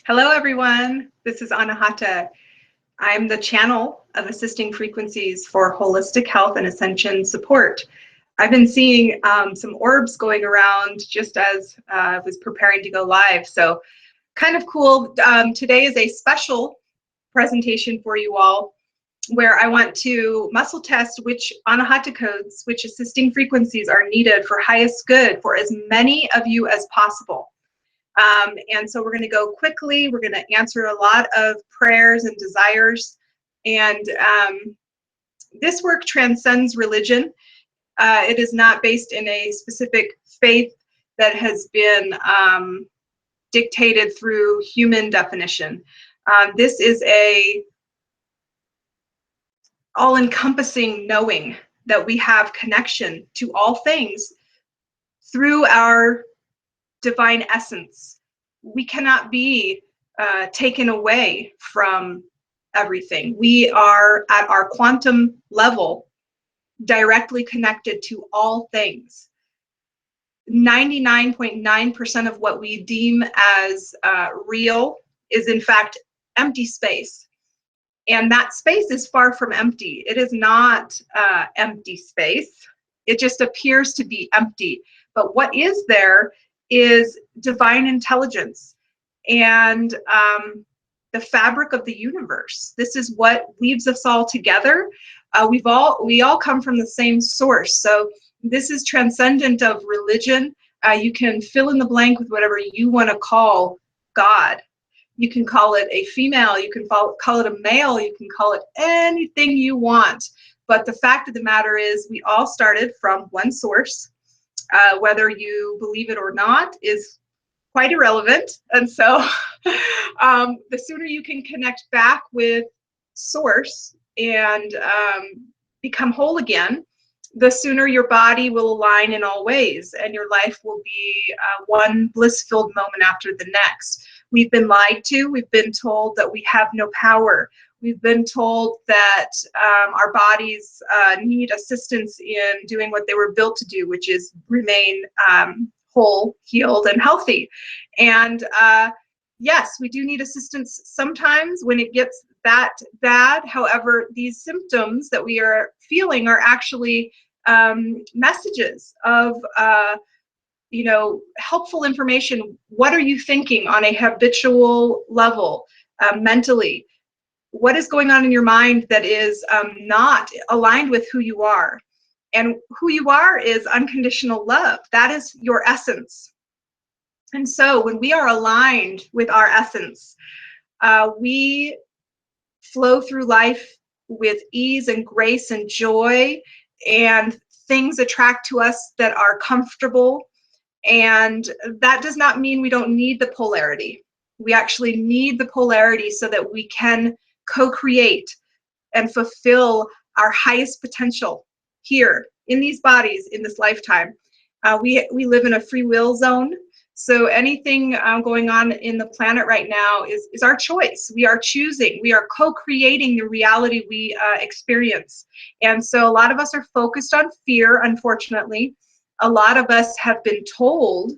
Hello, everyone. This is Anahata. I'm the channel of Assisting Frequencies for Holistic Health and Ascension Support. I've been seeing some orbs going around just as I was preparing to go live. So kind of cool. Today is a special presentation for you all where I want to muscle test which Anahata codes, which assisting frequencies are needed for highest good for as many of you as possible. And so we're going to go quickly. We're going to answer a lot of prayers and desires. And this work transcends religion. It is not based in a specific faith that has been dictated through human definition. This is a all-encompassing knowing that we have connection to all things through our divine essence. We cannot be taken away from everything. We are at our quantum level directly connected to all things. 99.9% of what we deem as real is in fact empty space. And that space is far from empty. It is not empty space. It just appears to be empty. But what is there is divine intelligence and the fabric of the universe. This is what weaves us all together. We all come from the same source. So this is transcendent of religion. You can fill in the blank with whatever you want to call God. You can call it a female, you can call it a male, you can call it anything you want. But the fact of the matter is we all started from one source. Whether you believe it or not is quite irrelevant. And so the sooner you can connect back with source and become whole again, the sooner your body will align in all ways and your life will be one bliss-filled moment after the next. We've been lied to. We've been told that we have no power. We've been told that our bodies need assistance in doing what they were built to do, which is remain whole, healed, and healthy. And yes, we do need assistance sometimes when it gets that bad. However, these symptoms that we are feeling are actually messages of helpful information. What are you thinking on a habitual level, mentally? What is going on in your mind that is not aligned with who you are? And who you are is unconditional love. That is your essence. And so when we are aligned with our essence, we flow through life with ease and grace and joy, and things attract to us that are comfortable. And that does not mean we don't need the polarity. We actually need the polarity so that we can co-create and fulfill our highest potential here in these bodies in this lifetime. We live in a free will zone. So anything going on in the planet right now is our choice. We are choosing. We are co-creating the reality we experience. And so a lot of us are focused on fear, unfortunately. A lot of us have been told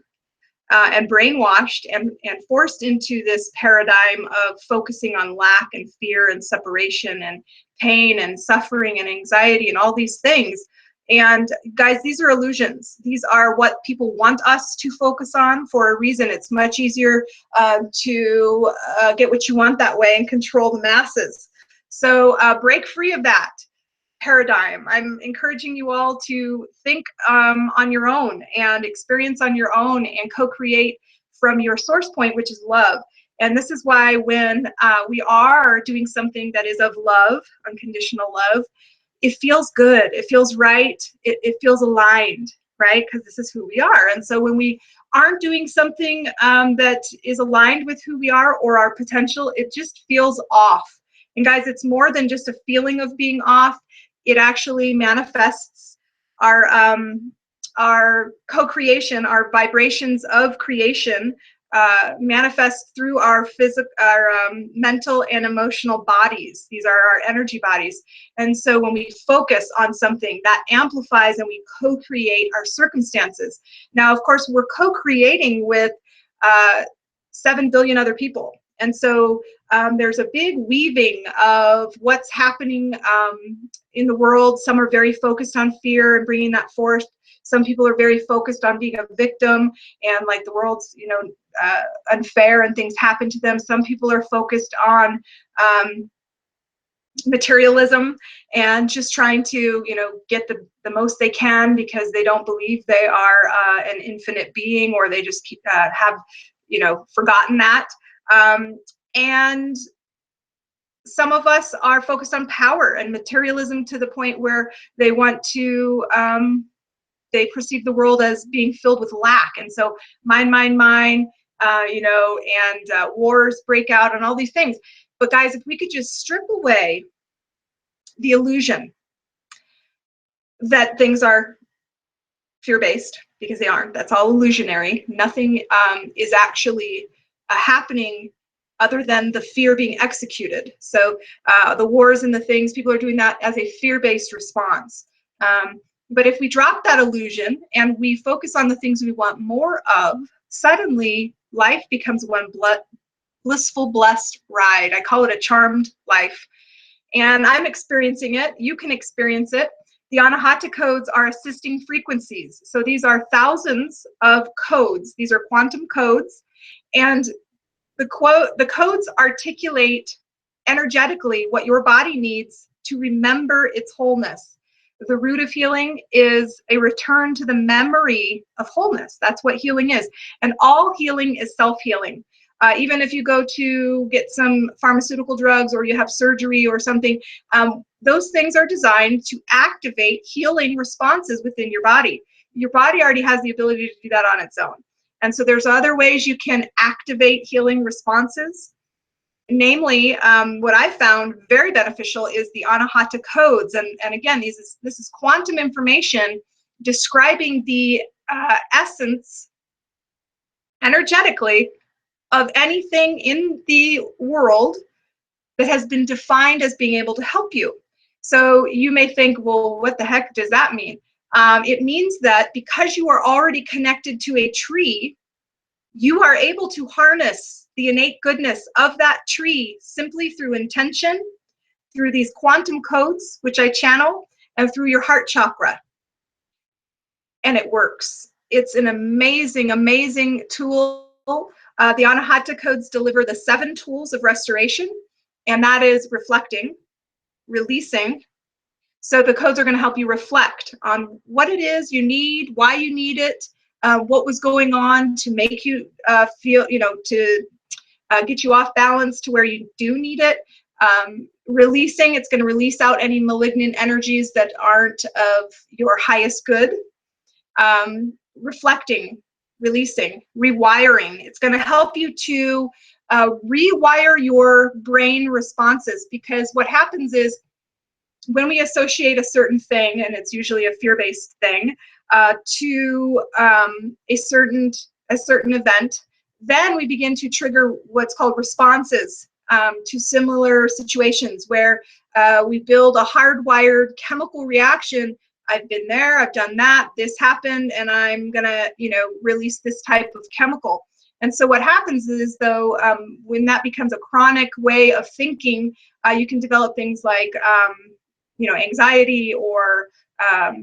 and brainwashed and forced into this paradigm of focusing on lack and fear and separation and pain and suffering and anxiety and all these things. And guys, these are illusions. These are what people want us to focus on for a reason. It's much easier to get what you want that way and control the masses. So break free of that paradigm. I'm encouraging you all to think on your own and experience on your own and co-create from your source point, which is love. And this is why when we are doing something that is of love, unconditional love, it feels good, it feels right, it feels aligned, right? Because this is who we are. And so when we aren't doing something that is aligned with who we are or our potential, it just feels off. And guys, it's more than just a feeling of being off. It actually manifests our co-creation, our vibrations of creation manifest through our mental and emotional bodies. These are our energy bodies. And so when we focus on something, that amplifies and we co-create our circumstances. Now, of course, we're co-creating with 7 billion other people. And so there's a big weaving of what's happening in the world. Some are very focused on fear and bringing that forth. Some people are very focused on being a victim and like the world's, you know, unfair and things happen to them. Some people are focused on materialism and just trying to, you know, get the most they can because they don't believe they are an infinite being, or they just keep, have, you know, forgotten that. And some of us are focused on power and materialism to the point where they want to, they perceive the world as being filled with lack. And so mine, you know, and wars break out and all these things. But guys, if we could just strip away the illusion that things are fear-based, because they aren't. That's all illusionary. Nothing is actually happening other than the fear being executed. So the wars and the things, people are doing that as a fear-based response. But if we drop that illusion and we focus on the things we want more of, suddenly life becomes one blissful, blessed ride. I call it a charmed life. And I'm experiencing it. You can experience it. The Anahata codes are assisting frequencies. So these are thousands of codes. These are quantum codes. And the codes articulate energetically what your body needs to remember its wholeness. The root of healing is a return to the memory of wholeness. That's what healing is. And all healing is self-healing. Even if you go to get some pharmaceutical drugs or you have surgery or something, those things are designed to activate healing responses within your body. Your body already has the ability to do that on its own. And so there's other ways you can activate healing responses. Namely, what I found very beneficial is the Anahata codes. And again, this is quantum information describing the essence energetically of anything in the world that has been defined as being able to help you. So you may think, well, what the heck does that mean? It means that because you are already connected to a tree, you are able to harness the innate goodness of that tree simply through intention, through these quantum codes, which I channel, and through your heart chakra. And it works. It's an amazing, amazing tool. The Anahata codes deliver the 7 tools of restoration, and that is reflecting, releasing. So the codes are going to help you reflect on what it is you need, why you need it, what was going on to make you feel, you know, to get you off balance to where you do need it. Releasing, it's going to release out any malignant energies that aren't of your highest good. Reflecting, releasing, rewiring. It's going to help you to rewire your brain responses, because what happens is when we associate a certain thing, and it's usually a fear-based thing, to a certain event, then we begin to trigger what's called responses to similar situations where we build a hardwired chemical reaction. I've been there, I've done that, this happened, and I'm gonna, you know, release this type of chemical. And so what happens is, though, when that becomes a chronic way of thinking, you can develop things like, you know, anxiety or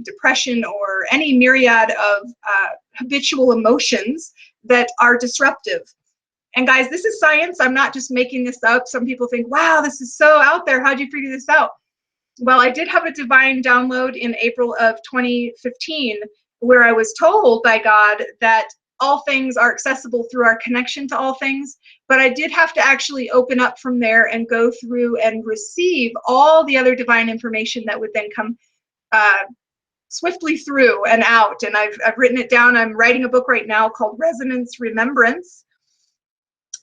depression or any myriad of habitual emotions that are disruptive. And guys, this is science. I'm not just making this up. Some people think, wow, this is so out there. How'd you figure this out? Well, I did have a divine download in April of 2015 where I was told by God that all things are accessible through our connection to all things, but I did have to actually open up from there and go through and receive all the other divine information that would then come swiftly through and out. And I've written it down. I'm writing a book right now called Resonance Remembrance.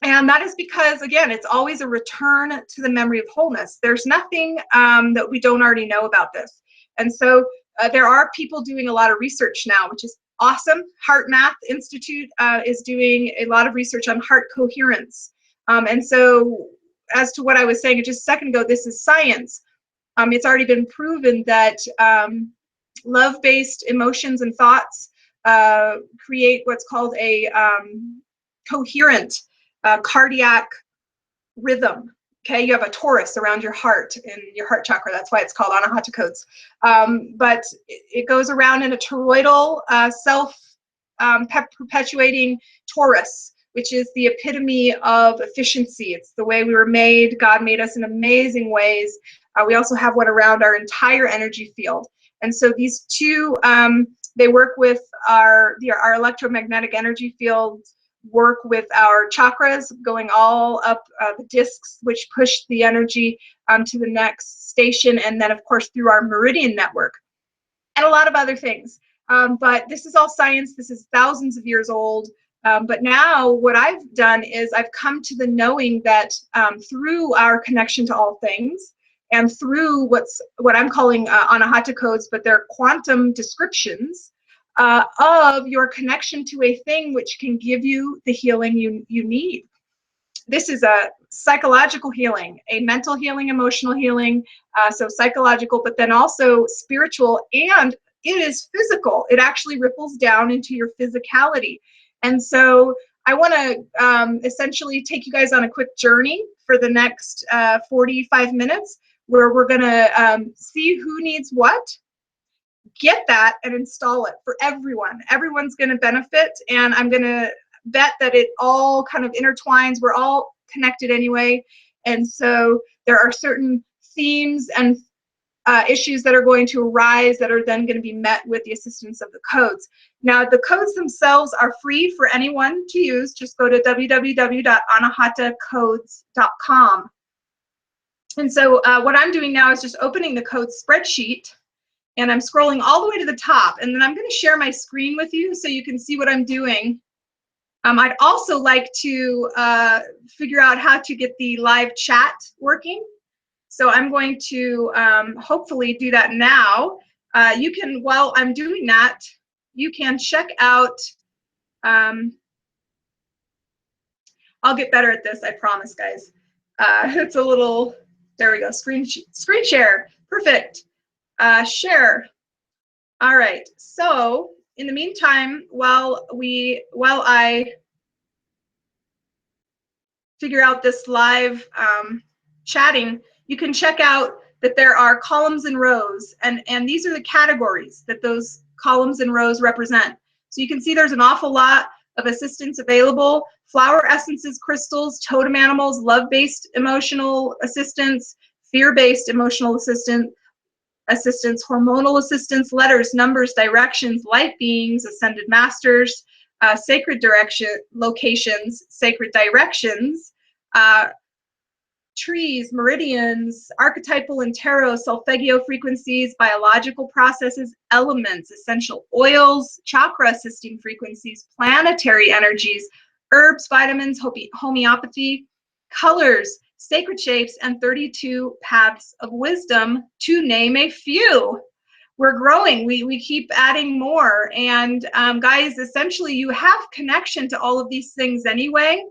And that is because, again, it's always a return to the memory of wholeness. There's nothing that we don't already know about this. And so there are people doing a lot of research now, which is awesome. Heart Math Institute is doing a lot of research on heart coherence. And so as to what I was saying just a second ago, this is science. It's already been proven that love-based emotions and thoughts create what's called a coherent cardiac rhythm. Okay, you have a torus around your heart in your heart chakra. That's why it's called Anahata codes. But it goes around in a toroidal, self-perpetuating torus, which is the epitome of efficiency. It's the way we were made. God made us in amazing ways. We also have one around our entire energy field. And so these two, they work with our electromagnetic energy fields, work with our chakras going all up the discs, which push the energy to the next station, and then of course through our meridian network, and a lot of other things. But this is all science. This is thousands of years old. But now what I've done is I've come to the knowing that through our connection to all things, and through what I'm calling Anahata codes, but they're quantum descriptions of your connection to a thing which can give you the healing you need. This is a psychological healing, a mental healing, emotional healing, so psychological, but then also spiritual, and it is physical. It actually ripples down into your physicality. And so I want to essentially take you guys on a quick journey for the next 45 minutes, where we're going to see who needs what, get that, and install it for everyone. Everyone's going to benefit, and I'm going to bet that it all kind of intertwines. We're all connected anyway, and so there are certain themes and issues that are going to arise that are then going to be met with the assistance of the codes. Now, the codes themselves are free for anyone to use. Just go to www.anahatacodes.com. And so what I'm doing now is just opening the code spreadsheet, and I'm scrolling all the way to the top, and then I'm going to share my screen with you so you can see what I'm doing. I'd also like to figure out how to get the live chat working. So I'm going to hopefully do that now. You can, while I'm doing that, you can check out, I'll get better at this, I promise, guys. It's a little, there we go, screen share, perfect. Share. All right, so in the meantime, while I figure out this live chatting, you can check out that there are columns and rows, and these are the categories that those columns and rows represent. So you can see there's an awful lot of assistance available: flower essences, crystals, totem animals, love-based emotional assistance, fear-based emotional assistance, hormonal assistance, letters, numbers, directions, light beings, ascended masters, sacred direction locations, sacred directions, trees, meridians, archetypal and tarot, solfeggio frequencies, biological processes, elements, essential oils, chakra assisting frequencies, planetary energies, herbs, vitamins, homeopathy, colors, sacred shapes, and 32 paths of wisdom, to name a few. We're growing. We keep adding more. And guys, essentially, you have connection to all of these things anyway.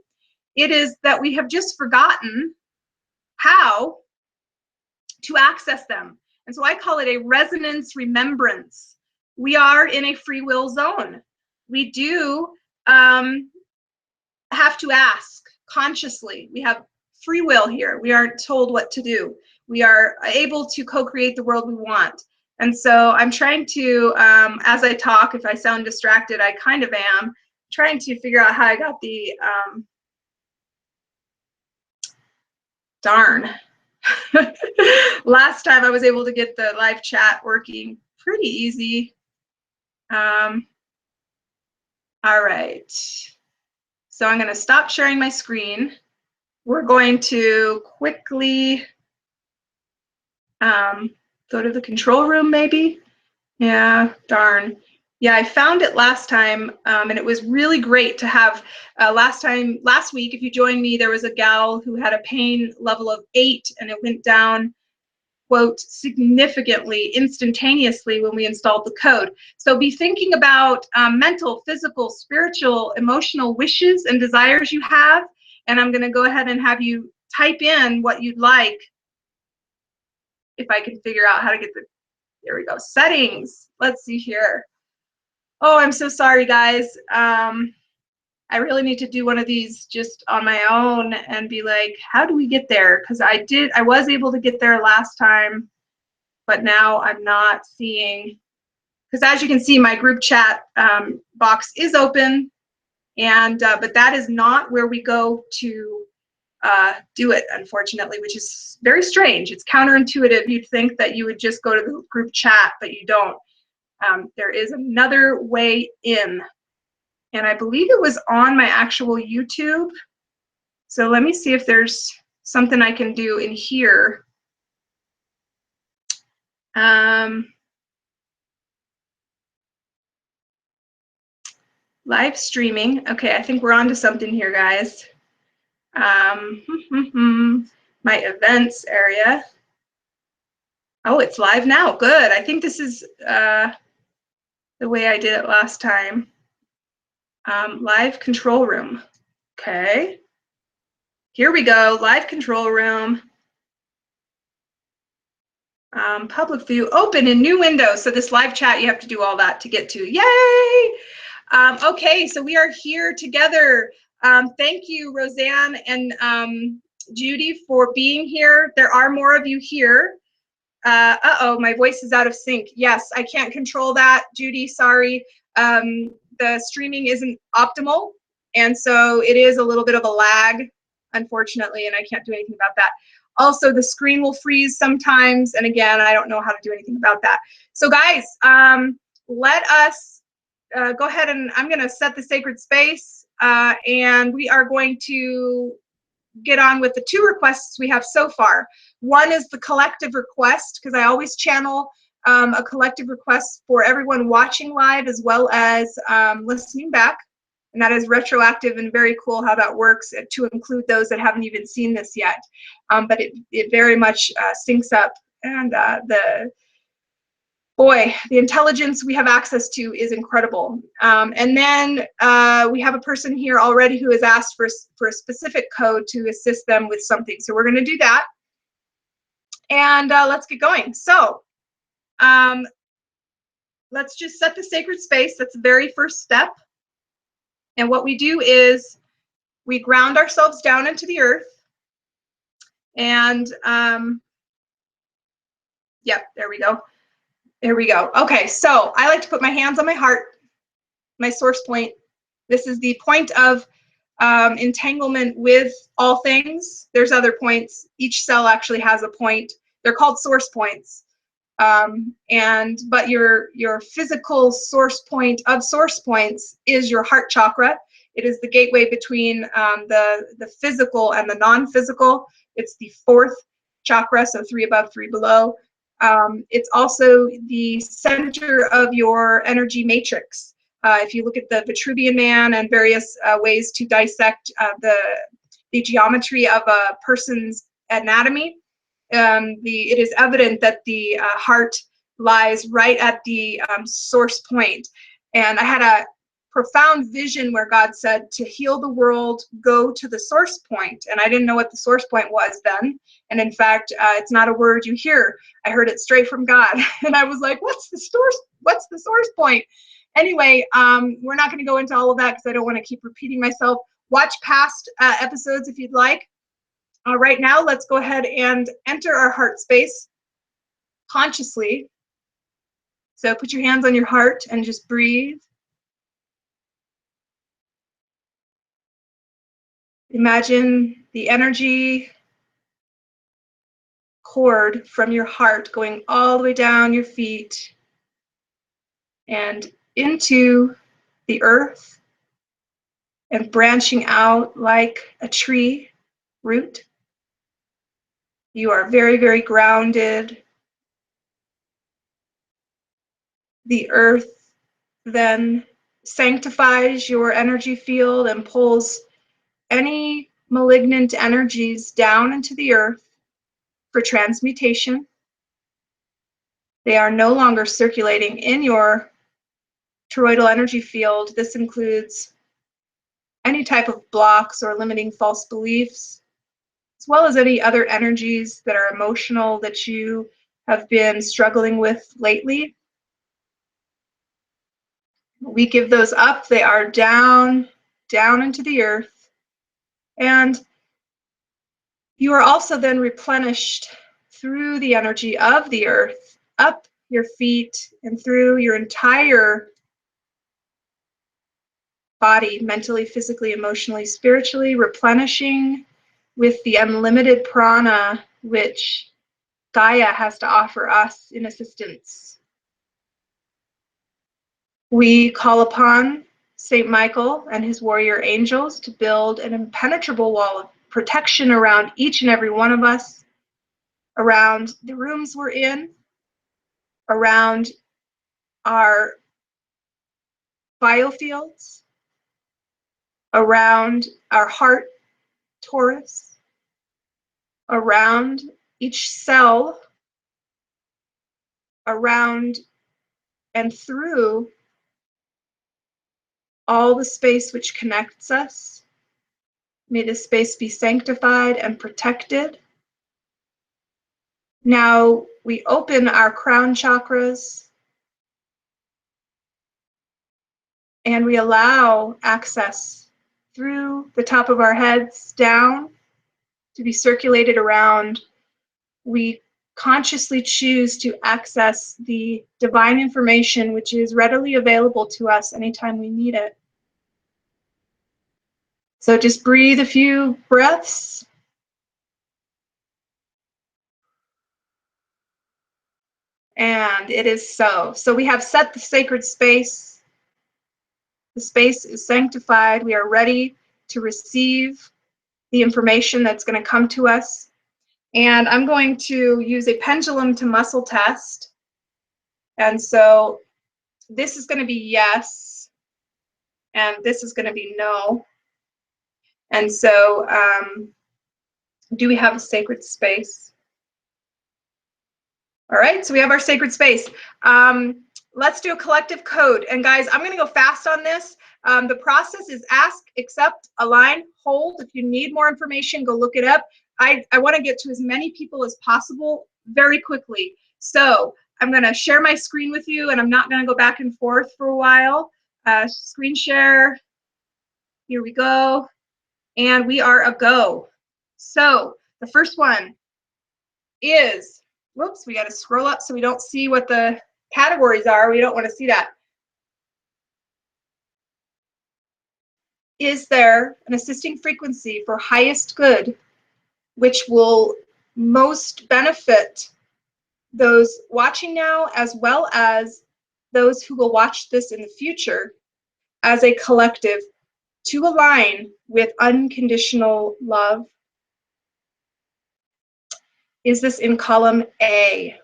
It is that we have just forgotten how to access them. And so I call it a resonance remembrance. We are in a free will zone. We do have to ask consciously. We have free will here. We aren't told what to do. We are able to co-create the world we want. And so I'm trying to, as I talk, if I sound distracted, I kind of am, trying to figure out how I got the, darn. Last time I was able to get the live chat working pretty easy. All right. So I'm going to stop sharing my screen. We're going to quickly go to the control room, maybe. Yeah, darn. Yeah, I found it last time, and it was really great to have. Last week, if you joined me, there was a gal who had a pain level of 8, and it went down, quote, significantly, instantaneously when we installed the code. So be thinking about mental, physical, spiritual, emotional wishes and desires you have, and I'm going to go ahead and have you type in what you'd like. If I can figure out how to get the, there we go, settings. Let's see here. Oh, I'm so sorry, guys. I I really need to do one of these just on my own and be like, how do we get there? Because I was able to get there last time, but now I'm not seeing, because as you can see, my group chat box is open, and but that is not where we go to do it, unfortunately, which is very strange. It's counterintuitive. You'd think that you would just go to the group chat, but you don't. There is another way in, and I believe it was on my actual YouTube. So let me see if there's something I can do in here. Live streaming. Okay, I think we're on to something here, guys. My events area. Oh, it's live now. Good. I think this is the way I did it last time. Live control room. Okay. Here we go. Live control room. Public view open in new window. So this live chat, you have to do all that to get to. Yay! Okay, so we are here together. Thank you, Roseanne and Judy, for being here. There are more of you here. Uh-oh, my voice is out of sync. Yes, I can't control that, Judy, sorry. The streaming isn't optimal, and so it is a little bit of a lag, unfortunately, and I can't do anything about that. Also, the screen will freeze sometimes, and again, I don't know how to do anything about that. So guys, let us go ahead, and I'm gonna set the sacred space, and we are going to get on with the 2 requests we have so far. One is the collective request, because I always channel a collective request for everyone watching live as well as listening back. And that is retroactive and very cool how that works to include those that haven't even seen this yet. But it very much syncs up, and boy, the intelligence we have access to is incredible. And then we have a person here already who has asked for a specific code to assist them with something. So we're going to do that. And let's get going. So let's just set the sacred space. That's the very first step. And what we do is we ground ourselves down into the earth. And yep, there we go. There we go. Okay, so I like to put my hands on my heart, my source point. This is the point of entanglement with all things. There's other points. Each cell actually has a point. They're called source points. But your physical source point of source points is your heart chakra. It is the gateway between the physical and the non-physical. It's the 4th chakra, so 3 above, 3 below. It's also the center of your energy matrix. If you look at the Vitruvian Man and various ways to dissect the geometry of a person's anatomy, it is evident that the heart lies right at the source point. And I had a profound vision where God said, to heal the world, go to the source point. And I didn't know what the source point was then. And in fact, it's not a word you hear. I heard it straight from God. And I was like, what's the source point? Anyway, we're not going to go into all of that because I don't want to keep repeating myself. Watch past episodes if you'd like. Right now, let's go ahead and enter our heart space consciously. So put your hands on your heart and just breathe. Imagine the energy cord from your heart going all the way down your feet and into the earth and branching out like a tree root. You are very, very grounded. The earth then sanctifies your energy field and pulls any malignant energies down into the earth for transmutation. They are no longer circulating in your toroidal energy field. This includes any type of blocks or limiting false beliefs, as well as any other energies that are emotional that you have been struggling with lately. We give those up. They are down down into the earth. And you are also then replenished through the energy of the earth, up your feet and through your entire body, mentally, physically, emotionally, spiritually, replenishing with the unlimited prana which Gaia has to offer us in assistance. We call upon Saint Michael and his warrior angels to build an impenetrable wall of protection around each and every one of us, around the rooms we're in, around our biofields, around our heart torus, around each cell, around and through all the space which connects us. May this space be sanctified and protected. Now we open our crown chakras and we allow access through the top of our heads down to be circulated around. We consciously choose to access the divine information which is readily available to us anytime we need it. So just breathe a few breaths. And it is so. So we have set the sacred space. The space is sanctified. We are ready to receive the information that's going to come to us. And I'm going to use a pendulum to muscle test. And so this is going to be yes, and this is going to be no. And so do we have a sacred space? All right, so we have our sacred space. Let's do a collective code. And guys, I'm going to go fast on this. The process is ask, accept, align, hold. If you need more information, go look it up. I want to get to as many people as possible very quickly. So I'm going to share my screen with you, and I'm not going to go back and forth for a while. Screen share. Here we go. And we are a go. So the first one is, whoops, we got to scroll up so we don't see what the categories are. We don't want to see that. Is there an assisting frequency for highest good which will most benefit those watching now as well as those who will watch this in the future as a collective to align with unconditional love? Is this in column A?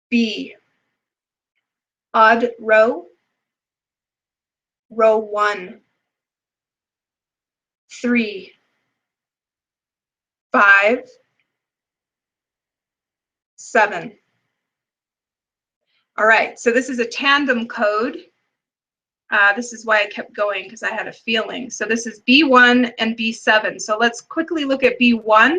B, odd row, row 1, 3, 5, 7. All right, so this is a tandem code. This is why I kept going, because I had a feeling. So this is B1 and B7. So let's quickly look at B1.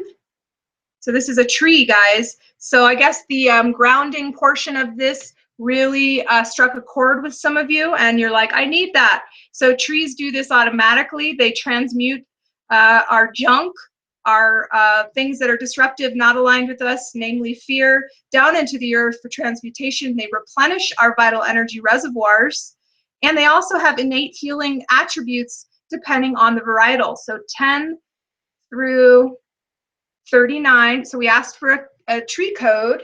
So this is a tree, guys. So I guess the grounding portion of this really struck a chord with some of you, and you're like, I need that. So trees do this automatically. They transmute our junk, our things that are disruptive, not aligned with us, namely fear, down into the earth for transmutation. They replenish our vital energy reservoirs, and they also have innate healing attributes depending on the varietal. So 10 through 39. So we asked for a tree code,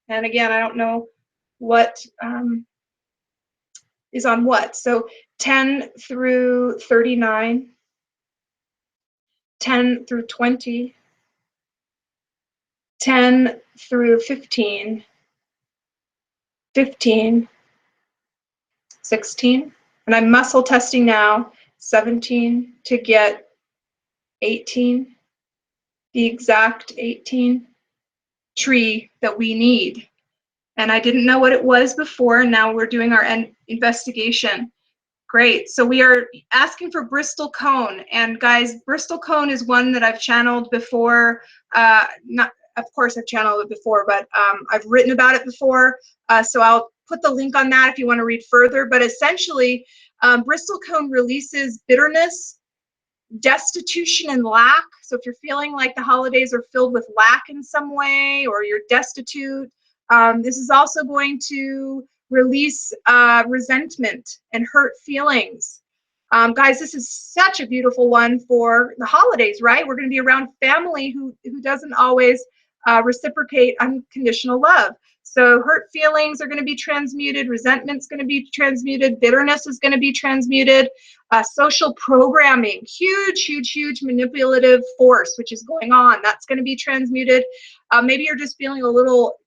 and again, I don't know what is on what. So 10 through 39, 10 through 20, 10 through 15, 15, 16, and I'm muscle testing now, 17 to get 18, the exact 18 tree that we need. And I didn't know what it was before, and now we're doing our investigation. Great. So we are asking for Bristolcone, and guys, Bristolcone is one that I've channeled before. Of course, I've channeled it before, but I've written about it before. So I'll put the link on that if you want to read further. But essentially, Bristolcone releases bitterness, destitution, and lack. So if you're feeling like the holidays are filled with lack in some way, or you're destitute, this is also going to release resentment and hurt feelings. Guys, this is such a beautiful one for the holidays, right? We're going to be around family who doesn't always reciprocate unconditional love. So hurt feelings are going to be transmuted, resentment's going to be transmuted, bitterness is going to be transmuted, social programming, huge, huge, huge manipulative force which is going on, that's going to be transmuted. Maybe you're just feeling a little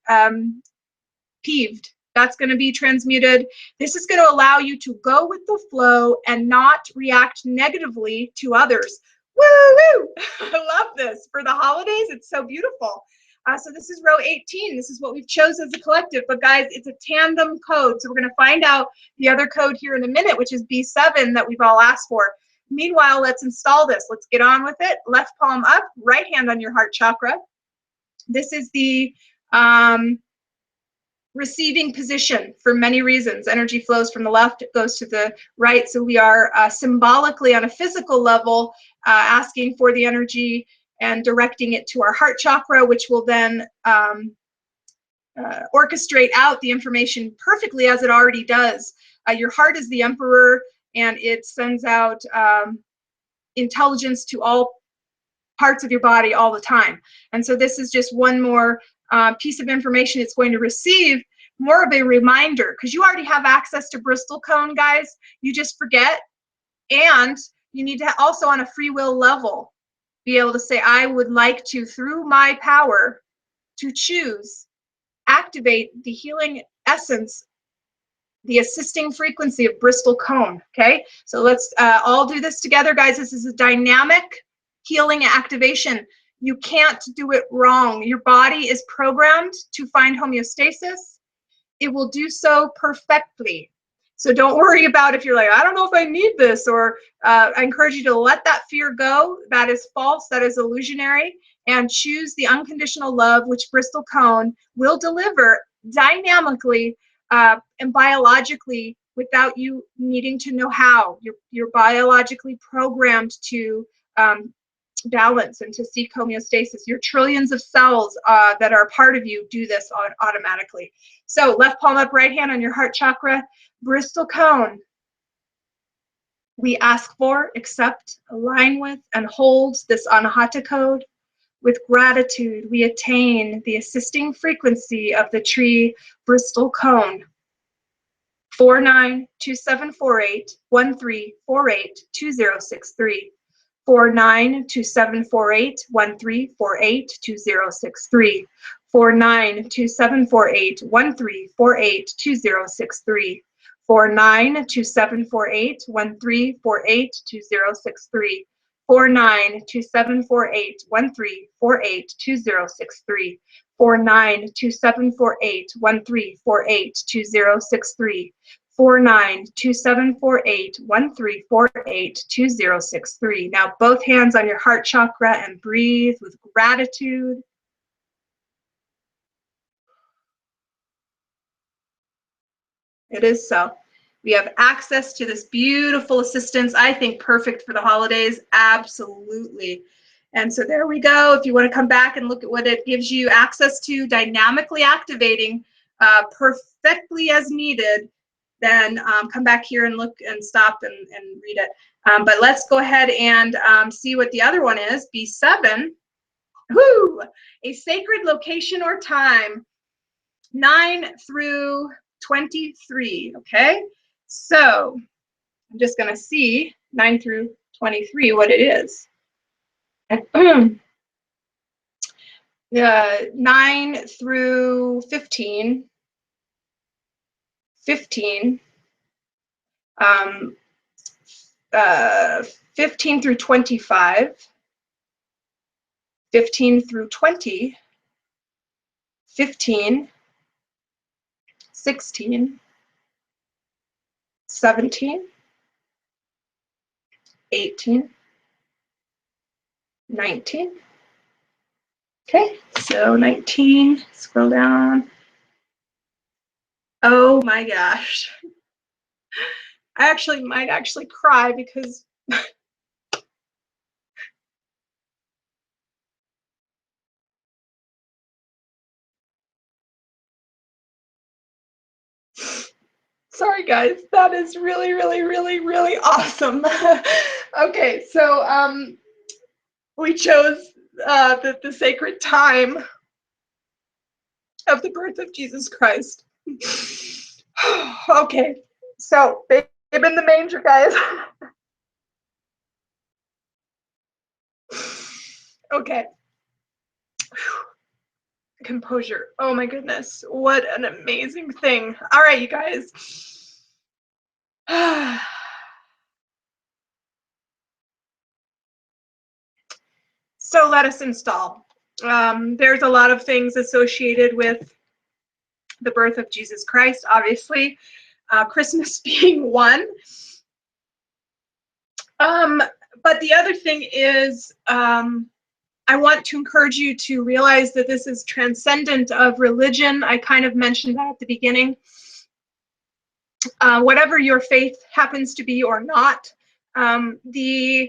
peeved. That's going to be transmuted. This is going to allow you to go with the flow and not react negatively to others. Woo-woo! I love this. For the holidays, it's so beautiful. So this is row 18. This is what we've chosen as a collective. But guys, it's a tandem code. So we're going to find out the other code here in a minute, which is B7 that we've all asked for. Meanwhile, let's install this. Let's get on with it. Left palm up, right hand on your heart chakra. This is the receiving position for many reasons. Energy flows from the left, it goes to the right. So we are symbolically on a physical level asking for the energy and directing it to our heart chakra, which will then orchestrate out the information perfectly as it already does. Your heart is the emperor, and it sends out intelligence to all parts of your body all the time. And so this is just one more piece of information it's going to receive, more of a reminder, because you already have access to Bristolcone, guys. You just forget. And you need to also, on a free will level, be able to say, I would like to, through my power, to choose, activate the healing essence, the assisting frequency of Bristolcone. Okay, so let's all do this together, guys. This is a dynamic healing activation. You can't do it wrong. Your body is programmed to find homeostasis. It will do so perfectly. So don't worry about if you're like, I don't know if I need this, or I encourage you to let that fear go. That is false, that is illusionary, and choose the unconditional love which Bristolcone will deliver dynamically and biologically without you needing to know how. You're biologically programmed to balance and to seek homeostasis. Your trillions of cells that are part of you do this automatically. So left palm up, right hand on your heart chakra. Bristolcone, we ask for, accept, align with, and hold this Anahata code. With gratitude, we attain the assisting frequency of the tree Bristolcone. 49274813482063. 49274813482063. 49274813482063. 49274813482063. 49274813482063. 49274813482063. 49274813482063. Now both hands on your heart chakra and breathe with gratitude. It is so. We have access to this beautiful assistance, I think perfect for the holidays, absolutely. And so there we go. If you want to come back and look at what it gives you access to, dynamically activating perfectly as needed, then come back here and look and stop and read it. But let's go ahead and see what the other one is, B7. Whoo! A sacred location or time, 9 through 23, okay? So I'm just going to see 9 through 23 what it is. 9 through 15, 15, 15 through 25, 15 through 20, 15, 16, 17, 18, 19. Okay, so 19, scroll down. Oh my gosh. I might actually cry because sorry guys, that is really, really, really, really awesome. Okay, so we chose the sacred time of the birth of Jesus Christ. Okay, so babe in the manger, guys. Okay. Composure. Oh my goodness, what an amazing thing. All right, you guys. So let us install. There's a lot of things associated with the birth of Jesus Christ, obviously, Christmas being one. But the other thing is, I want to encourage you to realize that this is transcendent of religion. I kind of mentioned that at the beginning. Whatever your faith happens to be or not, the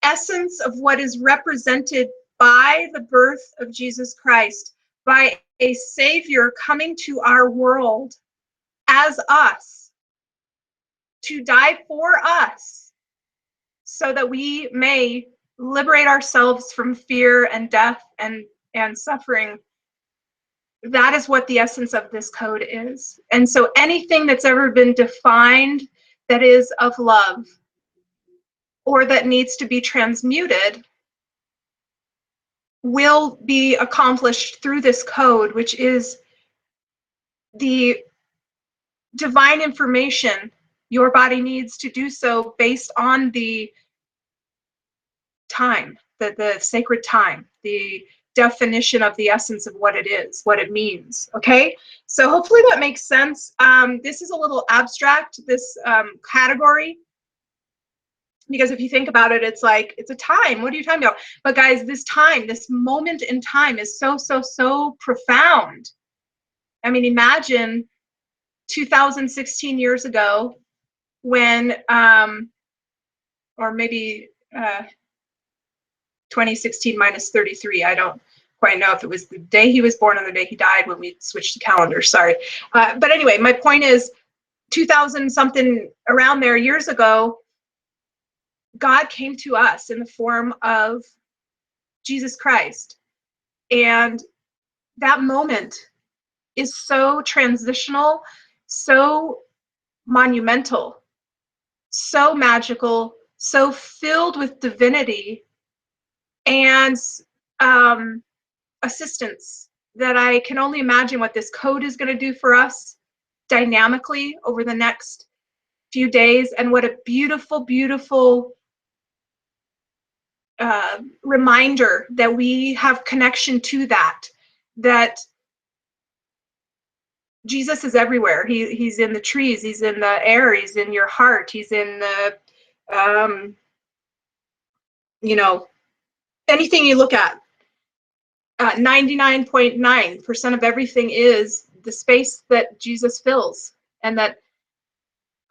essence of what is represented by the birth of Jesus Christ, by a Savior coming to our world as us, to die for us, so that we may liberate ourselves from fear and death and suffering. That is what the essence of this code is. And so anything that's ever been defined that is of love or that needs to be transmuted will be accomplished through this code, which is the divine information your body needs to do so based on the time, the sacred time, the definition of the essence of what it is, what it means. Okay, so hopefully that makes sense. This is a little abstract, this category, because if you think about it, it's like, it's a time. What are you talking about? But guys, this time, this moment in time is so, so, so profound. I mean, imagine 2016 years ago when, or maybe 2016 minus 33. I don't quite know if it was the day he was born or the day he died when we switched the calendar. Sorry. But anyway, my point is 2000 something around there years ago, God came to us in the form of Jesus Christ. And that moment is so transitional, so monumental, so magical, so filled with divinity and assistance, that I can only imagine what this code is going to do for us dynamically over the next few days. And what a beautiful, beautiful reminder that we have connection to that Jesus is everywhere. He's in the trees, he's in the air, he's in your heart, he's in the, you know, anything you look at. 99.9% of everything is the space that Jesus fills and that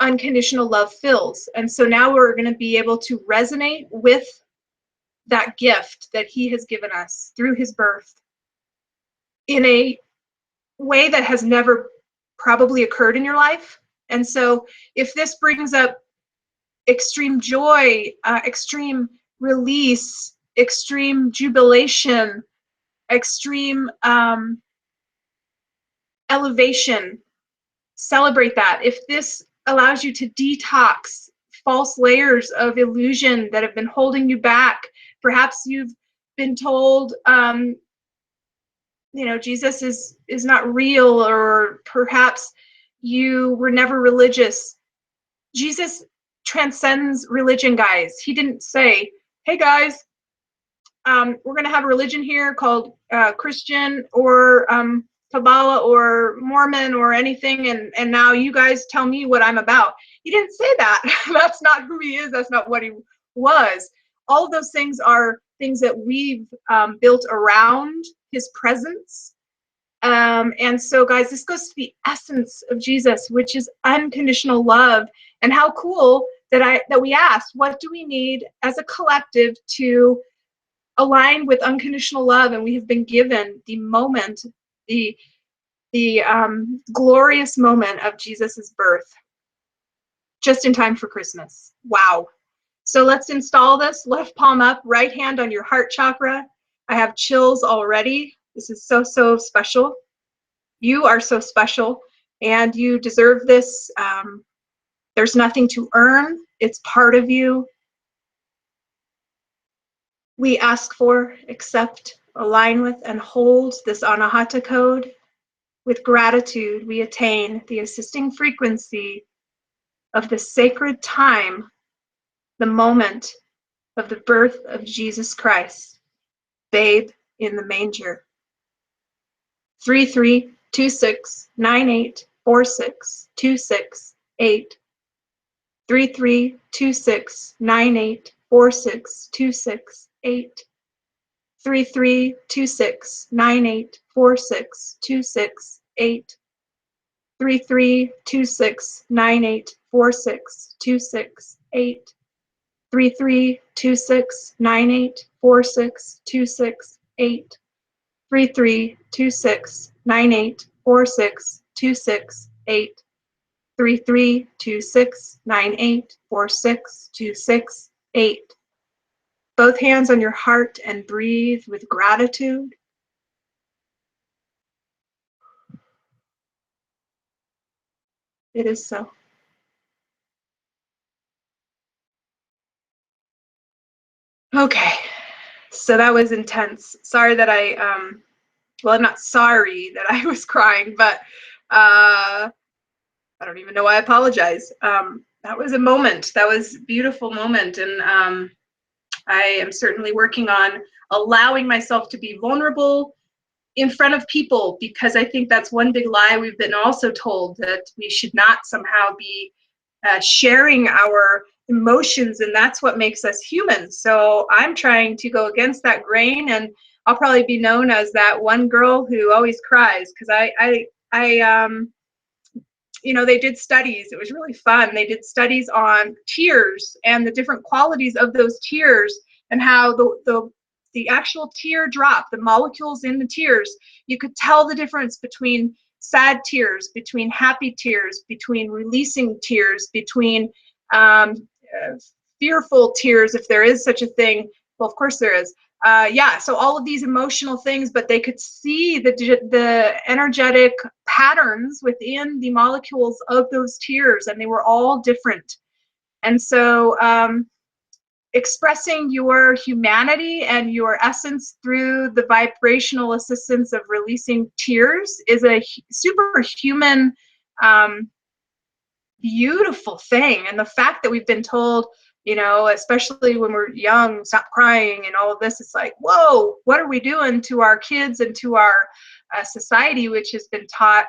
unconditional love fills. And so now we're going to be able to resonate with that gift that he has given us through his birth in a way that has never probably occurred in your life. And so if this brings up extreme joy, extreme release, extreme jubilation, extreme elevation, celebrate that. If this allows you to detox false layers of illusion that have been holding you back, perhaps you've been told, you know, Jesus is not real, or perhaps you were never religious. Jesus transcends religion, guys. He didn't say, hey guys, we're going to have a religion here called Christian or Kabbalah or Mormon or anything, and now you guys tell me what I'm about. He didn't say that. That's not who he is. That's not what he was. All of those things are things that we've built around his presence And so, guys, this goes to the essence of Jesus, which is unconditional love. And how cool that we asked, what do we need as a collective to align with unconditional love? And we have been given the moment, the glorious moment of Jesus's birth, just in time for Christmas. Wow. So let's install this. Left palm up, right hand on your heart chakra. I have chills already. This is so, so special. You are so special, and you deserve this. There's nothing to earn. It's part of you. We ask for, accept, align with, and hold this Anahata code. With gratitude, we attain the assisting frequency of the sacred time, the moment of the birth of Jesus Christ, babe in the manger. 332698462628. 332698462628. 332698462628. 332698462628. 332698462628. 332698462628. 332698462628. Both hands on your heart and breathe with gratitude. It is so. Okay, so that was intense. Sorry that well, I'm not sorry that I was crying, but I don't even know why I apologize. That was a moment. That was a beautiful moment, and I am certainly working on allowing myself to be vulnerable in front of people, because I think that's one big lie we've been also told, that we should not somehow be sharing our emotions, and that's what makes us human. So I'm trying to go against that grain, and I'll probably be known as that one girl who always cries, because you know, they did studies. It was really fun. They did studies on tears and the different qualities of those tears, and how the actual tear drop, the molecules in the tears, you could tell the difference between sad tears, between happy tears, between releasing tears, between fearful tears, if there is such a thing. Well, of course there is. Yeah, so all of these emotional things, but they could see the energetic patterns within the molecules of those tears, and they were all different. And so expressing your humanity and your essence through the vibrational assistance of releasing tears is a superhuman, beautiful thing. And the fact that we've been told, you know, especially when we're young, stop crying and all of this, it's like, whoa, what are we doing to our kids and to our society, which has been taught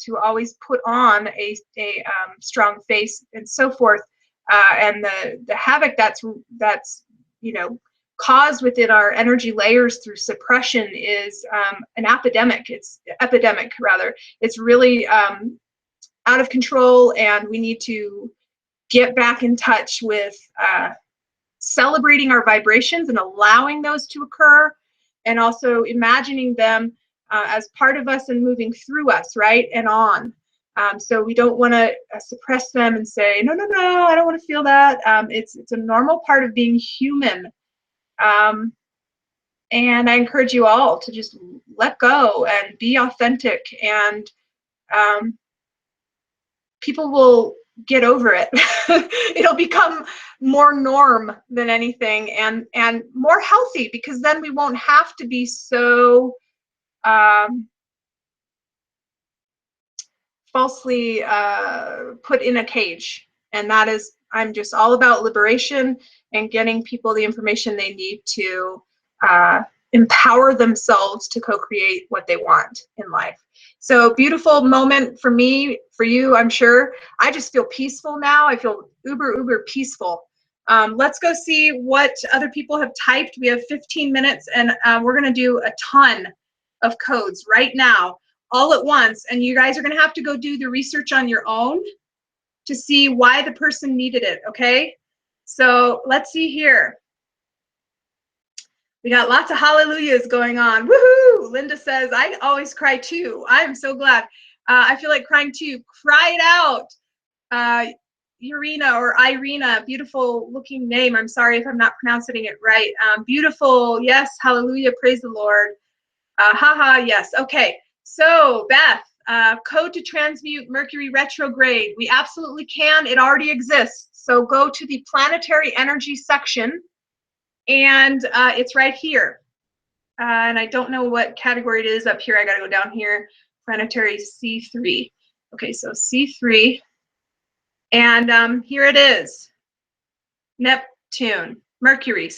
to always put on a strong face and so forth, and the havoc that's you know, caused within our energy layers through suppression is an epidemic. It's epidemic rather. It's really out of control, and we need to get back in touch with celebrating our vibrations and allowing those to occur, and also imagining them as part of us and moving through us, right, and on. So we don't want to suppress them and say, no, no, no, I don't want to feel that. It's a normal part of being human. And I encourage you all to just let go and be authentic, and people will get over it. It'll become more norm than anything, and more healthy, because then we won't have to be so falsely put in a cage. And that is, I'm just all about liberation and getting people the information they need to empower themselves to co-create what they want in life. So beautiful moment for me, for you, I'm sure. I just feel peaceful now. I feel uber peaceful. Let's go see what other people have typed. We have 15 minutes, and we're going to do a ton of codes right now, all at once, and you guys are going to have to go do the research on your own to see why the person needed it, okay? So let's see here. We got lots of hallelujahs going on. Woohoo! Linda says, I always cry too. I'm so glad. I feel like crying too. Cry it out. Urina or Irina, beautiful looking name. I'm sorry if I'm not pronouncing it right. Beautiful, yes, hallelujah, praise the Lord. Haha, yes, okay. So Beth, code to transmute Mercury retrograde. We absolutely can, it already exists. So go to the planetary energy section and it's right here. And I don't know what category it is up here. I gotta go down here, planetary C3. Okay, so C3. And here it is, Mercury,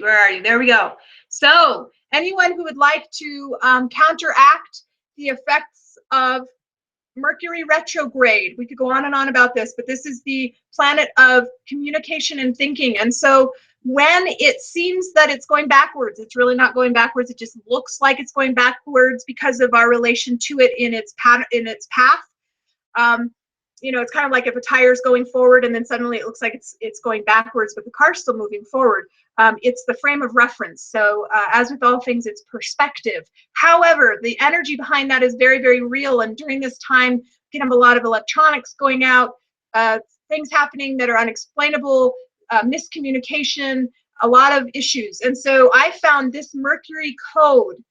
where are you? There we go. So anyone who would like to counteract the effects of Mercury retrograde, we could go on and on about this, but this is the planet of communication and thinking. And so when it seems that it's going backwards, it's really not going backwards. It just looks like it's going backwards because of our relation to it in its path. You know, it's kind of like if a tire is going forward and then suddenly it looks like it's going backwards, but the car's still moving forward. It's the frame of reference. So as with all things, it's perspective. However, the energy behind that is very, very real. And during this time, you can have a lot of electronics going out, things happening that are unexplainable, miscommunication, a lot of issues. And so I found this Mercury code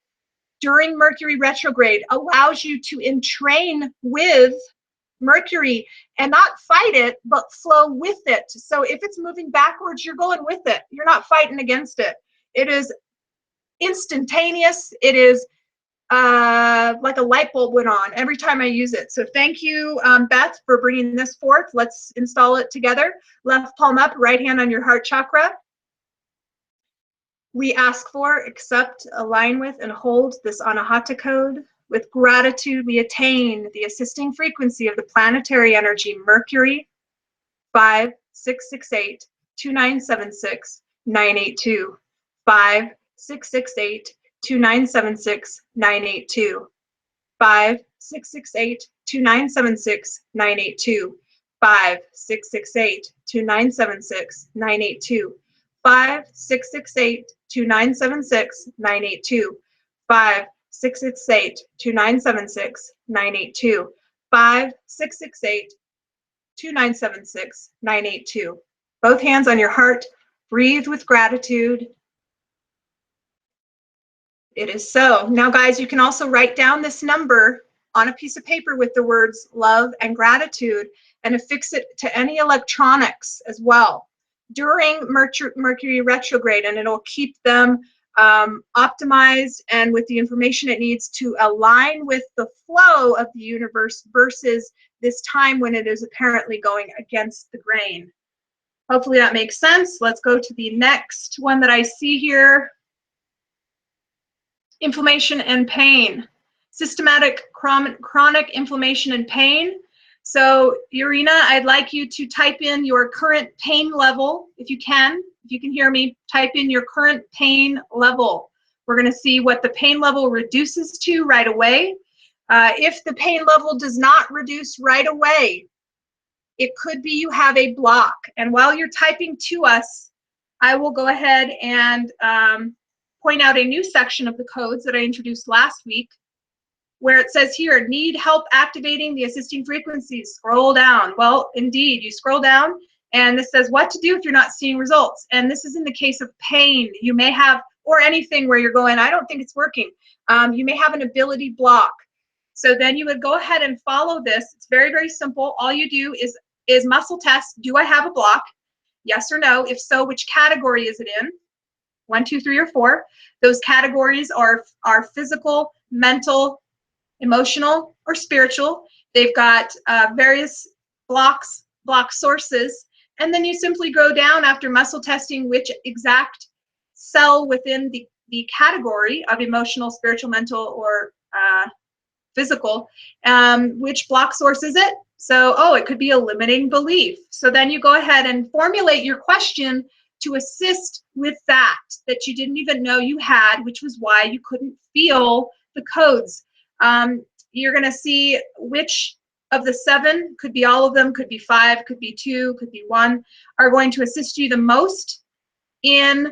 during Mercury retrograde allows you to entrain with Mercury and not fight it, but flow with it. So if it's moving backwards, you're going with it. You're not fighting against it. It is instantaneous. It is like a light bulb went on every time I use it. So thank you, Beth, for bringing this forth. Let's install it together. Left palm up, right hand on your heart chakra. We ask for, accept, align with, and hold this Anahata code. With gratitude, we attain the assisting frequency of the planetary energy Mercury 5668 2976 982 5668 2976 982 5668 2976 982 5668 2976 982 5668 2976 982 5668 2976 982 5668 2976 982. Both hands on your heart. Breathe with gratitude. It is so. Now, guys, you can also write down this number on a piece of paper with the words love and gratitude and affix it to any electronics as well during Mercury retrograde, and it'll keep them optimized and with the information it needs to align with the flow of the universe versus this time when it is apparently going against the grain. Hopefully that makes sense. Let's go to the next one that I see here. Inflammation and pain. Systematic chronic inflammation and pain. So, Urina, I'd like you to type in your current pain level, if you can hear me, type in your current pain level. We're going to see what the pain level reduces to right away. If the pain level does not reduce right away, it could be you have a block. And while you're typing to us, I will go ahead and point out a new section of the codes that I introduced last week, where it says here, need help activating the assisting frequencies. Scroll down. Well, indeed, you scroll down and this says what to do if you're not seeing results. And this is in the case of pain. You may have, or anything where you're going, I don't think it's working. You may have an ability block. So then you would go ahead and follow this. It's very, very simple. All you do is muscle test. Do I have a block? Yes or no? If so, which category is it in? 1, 2, 3, or 4. Those categories are physical, mental, emotional, or spiritual. They've got various block sources, and then you simply go down after muscle testing which exact cell within the category of emotional, spiritual, mental, or physical, which block source is it? So, oh, it could be a limiting belief. So then you go ahead and formulate your question to assist with that you didn't even know you had, which was why you couldn't feel the codes. You're going to see which of the 7, could be all of them, could be 5, could be 2, could be 1, are going to assist you the most in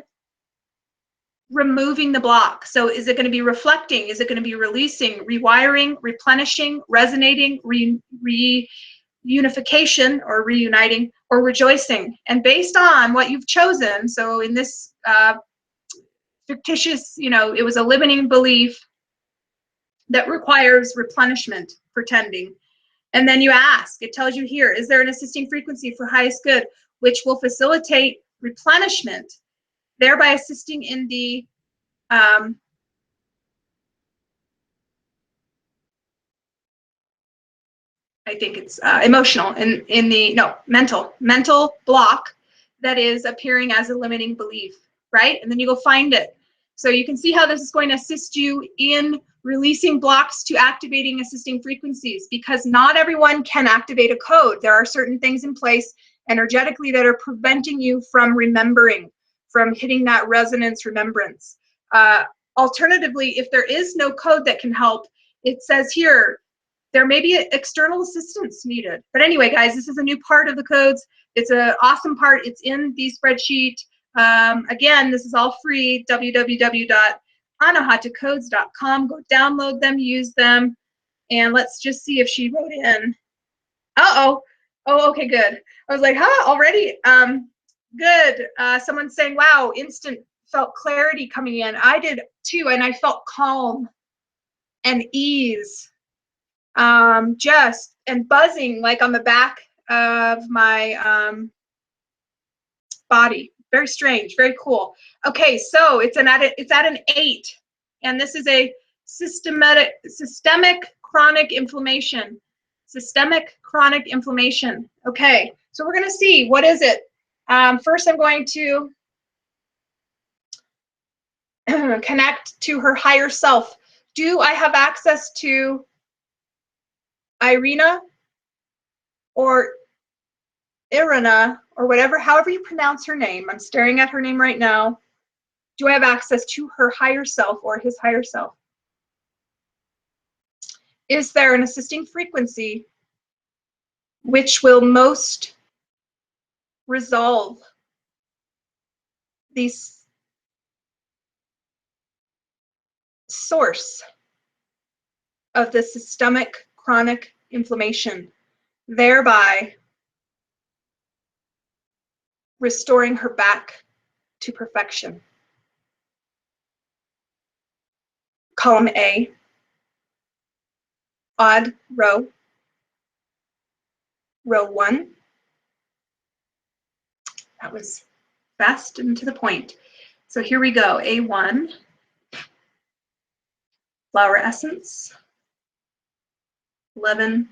removing the block. So is it going to be reflecting? Is it going to be releasing, rewiring, replenishing, resonating, reunification or reuniting, or rejoicing? And based on what you've chosen, so in this fictitious, it was a limiting belief that requires replenishment, pretending. And then you ask, it tells you here, is there an assisting frequency for highest good, which will facilitate replenishment, thereby assisting in the I think it's emotional, in the, no, mental block that is appearing as a limiting belief, right? And then you go find it. So you can see how this is going to assist you in releasing blocks to activating assisting frequencies, because not everyone can activate a code. There are certain things in place energetically that are preventing you from remembering, from hitting that resonance remembrance. Alternatively, if there is no code that can help, it says here, there may be external assistance needed. But anyway, guys, this is a new part of the codes. It's an awesome part. It's in the spreadsheet. Again, this is all free, www.anahatacodes.com. Go download them, use them, and let's just see if she wrote in. Uh-oh. Oh, okay, good. I was like, huh, already? Good. Someone's saying, wow, instant felt clarity coming in. I did too, and I felt calm and ease. Just and buzzing like on the back of my body. Very strange, very cool. Okay, so it's at an 8, and this is a systemic chronic inflammation. Systemic chronic inflammation. Okay, so we're gonna see, what is it? First, I'm going to connect to her higher self. Do I have access to Irina or Irina, or whatever, however you pronounce her name? I'm staring at her name right now. Do I have access to her higher self or his higher self? Is there an assisting frequency which will most resolve the source of the systemic chronic inflammation, thereby restoring her back to perfection? Column A, odd row, row 1. That was fast and to the point. So here we go, A1, flower essence, 11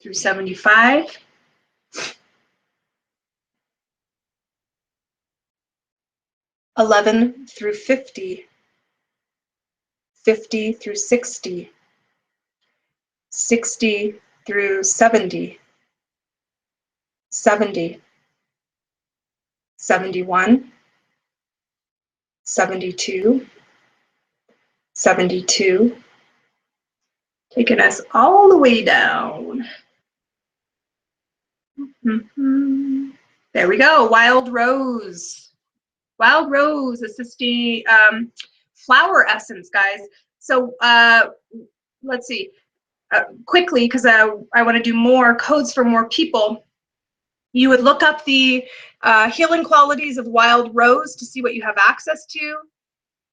through 75. 11 through 50, 50 through 60, 60 through 70, 70, 71, 72, 72, taking us all the way down. There we go, wild rose. Wild rose assisting flower essence, guys. So let's see, quickly, because I want to do more codes for more people. You would look up the healing qualities of wild rose to see what you have access to.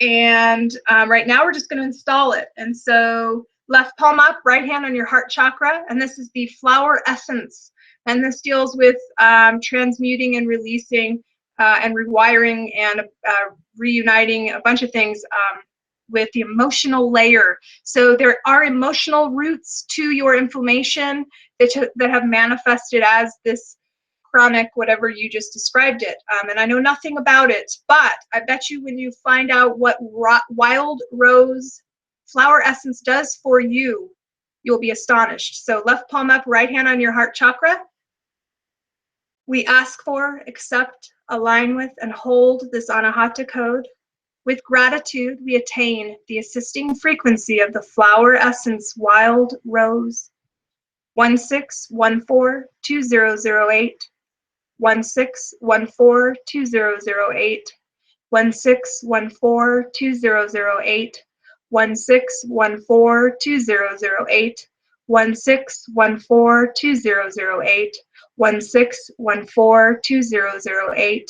And right now we're just going to install it. And so left palm up, right hand on your heart chakra. And this is the flower essence. And this deals with transmuting and releasing and rewiring and reuniting a bunch of things with the emotional layer. So there are emotional roots to your inflammation that have manifested as this chronic, whatever you just described it. And I know nothing about it, but I bet you when you find out what wild rose flower essence does for you, you'll be astonished. So left palm up, right hand on your heart chakra. We ask for, accept, align with, and hold this Anahata code. With gratitude, we attain the assisting frequency of the flower essence wild rose. 16142008, 16142008, 16142008, 16142008, 16142008, 16142008,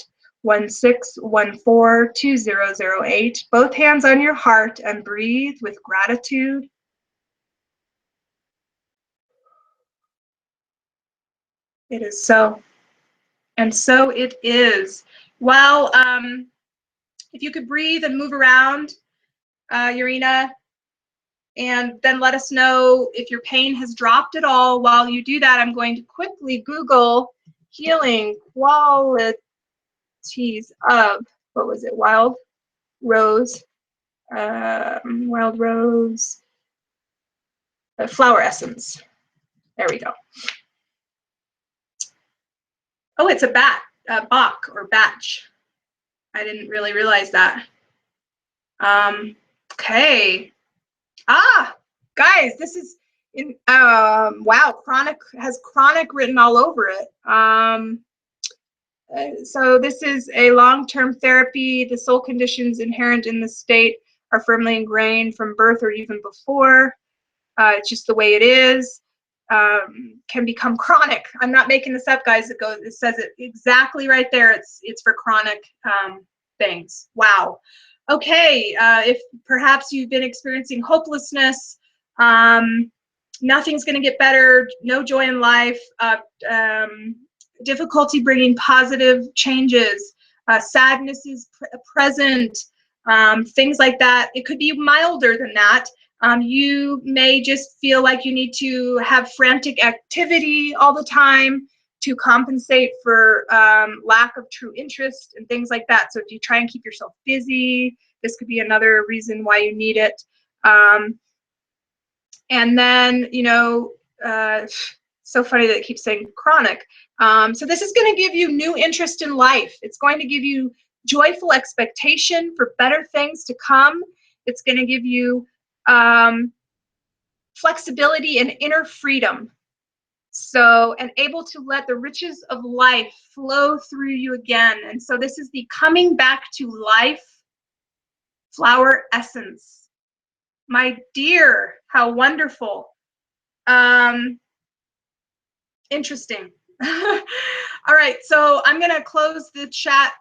16142008. Both hands on your heart and breathe with gratitude. It is so. And so it is. Well, if you could breathe and move around, Urena, and then let us know if your pain has dropped at all. While you do that, I'm going to quickly Google healing qualities of, what was it, wild rose, flower essence. There we go. Oh, it's a Bach or batch. I didn't really realize that. Okay. Guys, this is in wow, chronic has chronic written all over it. So this is a long-term therapy. The soul conditions inherent in the state are firmly ingrained from birth or even before. It's just the way it is. Can become chronic. I'm not making this up, guys. It says it exactly right there. It's for chronic things. Wow. Okay. If perhaps you've been experiencing hopelessness, nothing's going to get better, no joy in life, difficulty bringing positive changes, sadness is present, things like that. It could be milder than that. You may just feel like you need to have frantic activity all the time to compensate for lack of true interest and things like that. So if you try and keep yourself busy, this could be another reason why you need it. And then, you know, so funny that it keeps saying chronic. So this is going to give you new interest in life. It's going to give you joyful expectation for better things to come. It's going to give you flexibility and inner freedom. So, and able to let the riches of life flow through you again. And so this is the coming back to life flower essence. My dear, how wonderful. Interesting. All right, so I'm gonna close the chat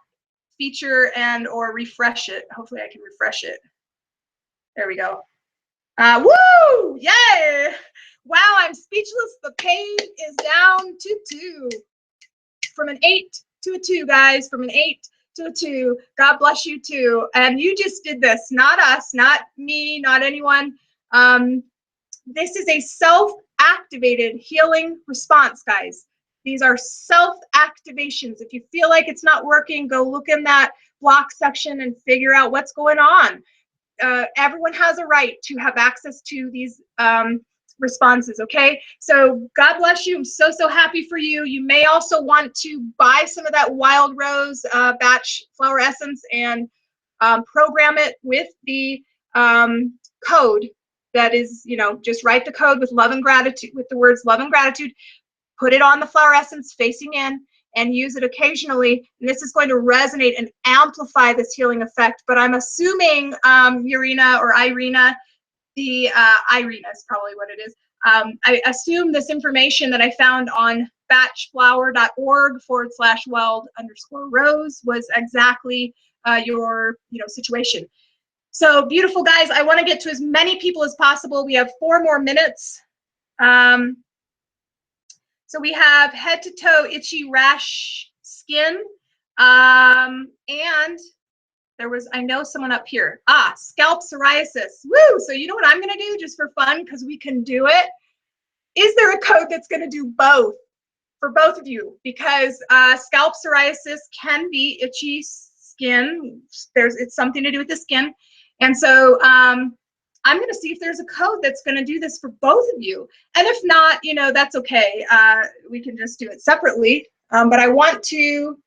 feature and or refresh it. Hopefully I can refresh it. There we go. Woo! Yay! Wow, I'm speechless. The pain is down to 2. From an 8 to a 2, guys. From an 8 to a 2. God bless you too. And you just did this, not us, not me, not anyone. This is a self-activated healing response, guys. These are self-activations. If you feel like it's not working, go look in that block section and figure out what's going on. Everyone has a right to have access to these responses, okay? So God bless you. I'm so, so happy for you. You may also want to buy some of that wild rose batch flower essence and program it with the code that is, you know, just write the code with love and gratitude, with the words love and gratitude, put it on the flower essence facing in, and use it occasionally, and this is going to resonate and amplify this healing effect. But I'm assuming, Urena or Irina, Irina is probably what it is. I assume this information that I found on batchflower.org/wild_rose was exactly your, you know, situation. So beautiful, guys. I want to get to as many people as possible. We have 4 more minutes. So we have head to toe itchy rash skin. And there was, I know someone up here. Scalp psoriasis. Woo! So you know what I'm going to do just for fun, because we can do it? Is there a code that's going to do both for both of you? Because scalp psoriasis can be itchy skin. It's something to do with the skin. And so I'm going to see if there's a code that's going to do this for both of you. And if not, you know, that's okay. We can just do it separately. But I want to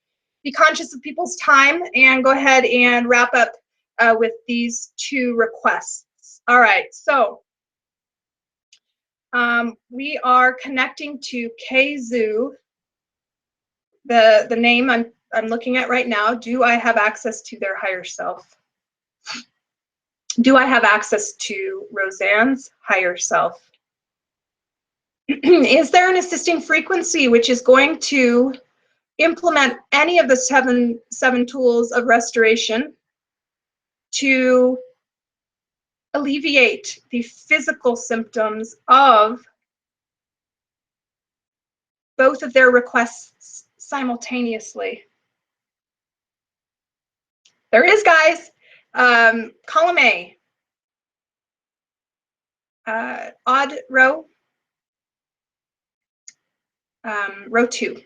be conscious of people's time and go ahead and wrap up with these 2 requests. All right, so we are connecting to Kzu, the name I'm looking at right now. Do I have access to their higher self? Do I have access to Roseanne's higher self? Is there an assisting frequency which is going to implement any of the seven tools of restoration to alleviate the physical symptoms of both of their requests simultaneously? There is, guys. Column A, odd row, row 2.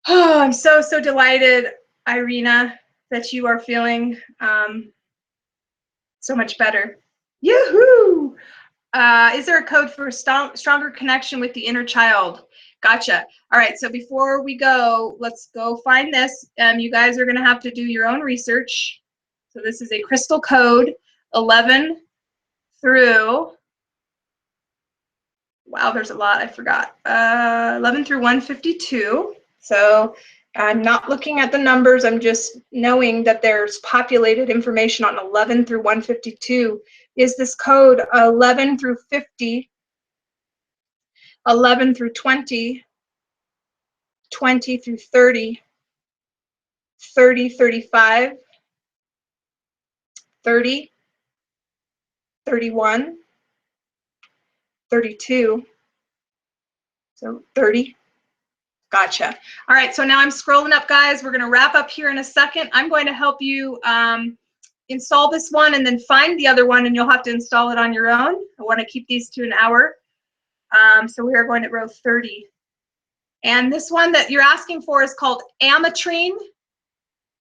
Oh, I'm so delighted, Irina, that you are feeling so much better. Yoo-hoo! Is there a code for a stronger connection with the inner child? Gotcha. All right, so before we go, let's go find this. You guys are going to have to do your own research. So this is a crystal code, 11 through, wow, there's a lot, I forgot. 11 through 152. So I'm not looking at the numbers, I'm just knowing that there's populated information on 11 through 152. Is this code 11 through 50, 11 through 20, 20 through 30, 30, 35, 30, 31, 32, so 30. Gotcha. All right, so now I'm scrolling up, guys. We're going to wrap up here in a second. I'm going to help you install this one and then find the other one, and you'll have to install it on your own. I want to keep these to an hour. So we are going to row 30. And this one that you're asking for is called Ametrine.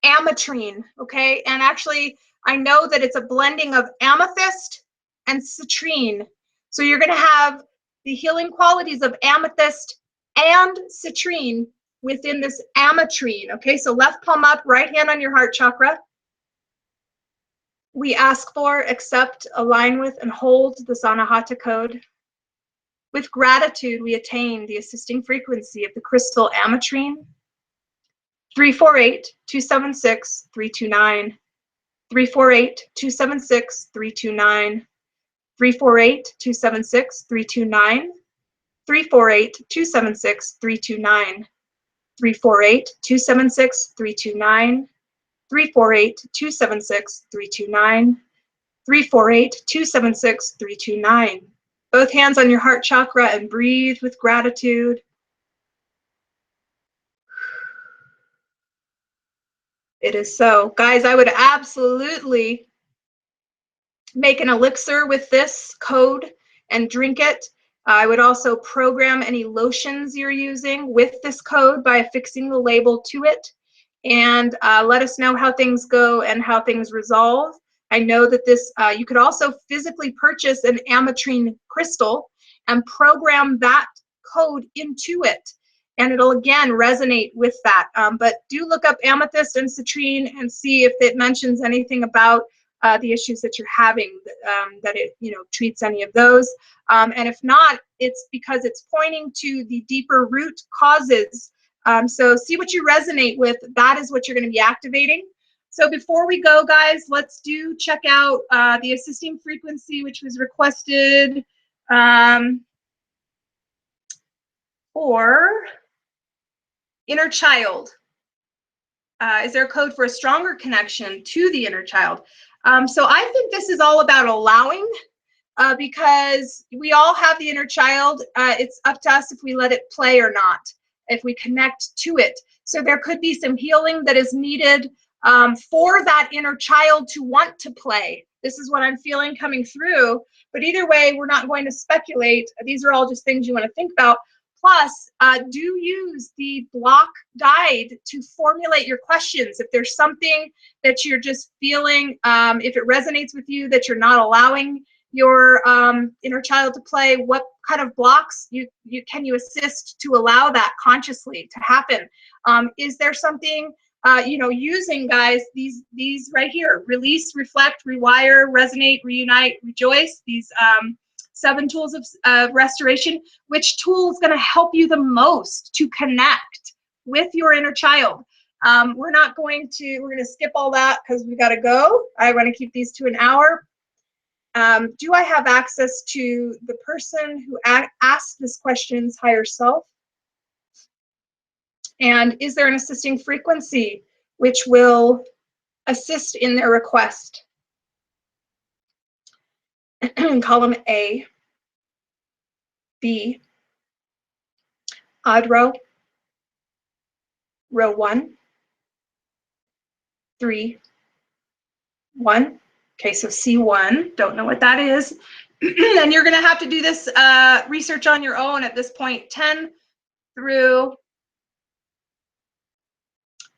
Ametrine, okay? And actually, I know that it's a blending of amethyst and citrine. So you're going to have the healing qualities of amethyst and citrine within this Ametrine, okay? So left palm up, right hand on your heart chakra. We ask for, accept, align with, and hold this Anahata code. With gratitude, we attain the assisting frequency of the crystal Ametrine. 348-276-329. 348-276-329. 348-276-329. 348-276-329. 348-276-329. 348-276-329. 348-276-329. Both hands on your heart chakra and breathe with gratitude. It is so. Guys, I would absolutely make an elixir with this code and drink it. I would also program any lotions you're using with this code by affixing the label to it. And let us know how things go and how things resolve. I know that this, you could also physically purchase an Ametrine crystal and program that code into it. And it'll again resonate with that. But do look up amethyst and citrine and see if it mentions anything about the issues that you're having, that it treats any of those. And if not, it's because it's pointing to the deeper root causes. So see what you resonate with. That is what you're going to be activating. So before we go, guys, let's check out the assisting frequency, which was requested for inner child. Is there a code for a stronger connection to the inner child? So I think this is all about allowing, because we all have the inner child. It's up to us if we let it play or not, if we connect to it. So there could be some healing that is needed for that inner child to want to play. This is what I'm feeling coming through. But either way, we're not going to speculate. These are all just things you want to think about. Plus, do use the block guide to formulate your questions. If there's something that you're just feeling, if it resonates with you that you're not allowing, your inner child to play? What kind of blocks can you assist to allow that consciously to happen? Is there something, you know, using, guys, these right here: release, reflect, rewire, resonate, reunite, rejoice, these 7 tools of restoration. Which tool is going to help you the most to connect with your inner child? We're going to skip all that because we got to go. I want to keep these to an hour. Do I have access to the person who asked this question's higher self? And is there an assisting frequency which will assist in their request? Column A, B, odd row, row 1, 3, 1. Okay, so C1, don't know what that is. And you're going to have to do this research on your own at this point. 10 through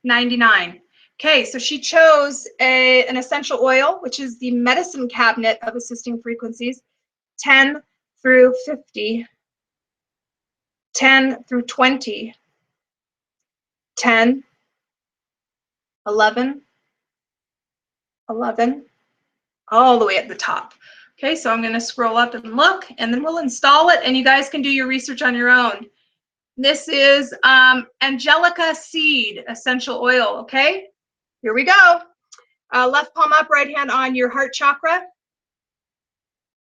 99. Okay, so she chose an essential oil, which is the medicine cabinet of assisting frequencies. 10 through 50, 10 through 20, 10, 11, 11, all the way at the top. Okay, so I'm going to scroll up and look, and then we'll install it, and you guys can do your research on your own. This is Angelica Seed essential oil. Okay, here we go. Left palm up, right hand on your heart chakra.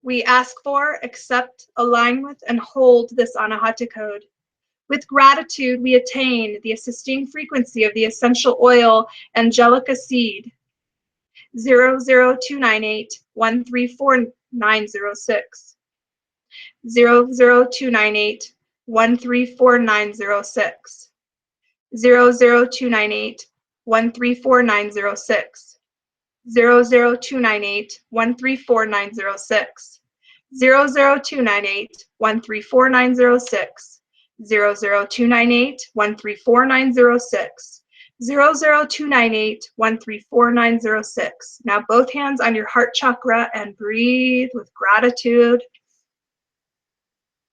We ask for, accept, align with, and hold this Anahata code. With gratitude, we attain the assisting frequency of the essential oil Angelica Seed 00298 134906. 00298 134906. 00298 134906. 00298 134906. 00298 134906. 00298 134906. 00298 134906. Now both hands on your heart chakra and breathe with gratitude.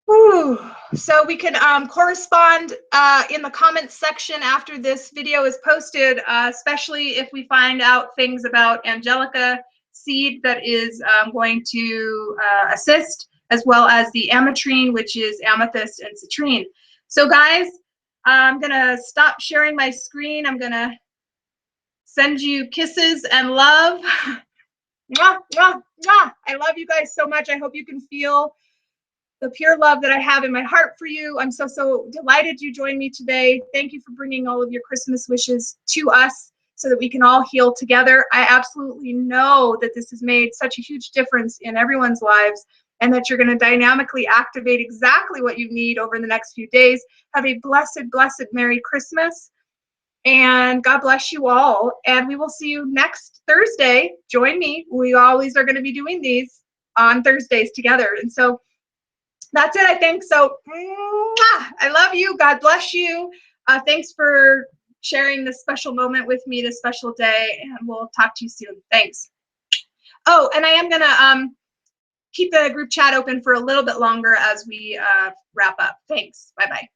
Whew. So we can correspond in the comments section after this video is posted, especially if we find out things about Angelica Seed that is going to assist, as well as the Ametrine, which is amethyst and citrine. So guys, I'm going to stop sharing my screen. I'm going to send you kisses and love. Mwah, mwah, mwah. I love you guys so much. I hope you can feel the pure love that I have in my heart for you. I'm so delighted you joined me today. Thank you for bringing all of your Christmas wishes to us so that we can all heal together. I absolutely know that this has made such a huge difference in everyone's lives, and that you're going to dynamically activate exactly what you need over the next few days. Have a blessed, blessed Merry Christmas, and God bless you all. And we will see you next Thursday. Join me. We always are going to be doing these on Thursdays together. And so that's it, I think. So I love you. God bless you. Thanks for sharing this special moment with me, this special day, and we'll talk to you soon. Thanks. Oh, and I am going to keep the group chat open for a little bit longer as we wrap up. Thanks. Bye-bye.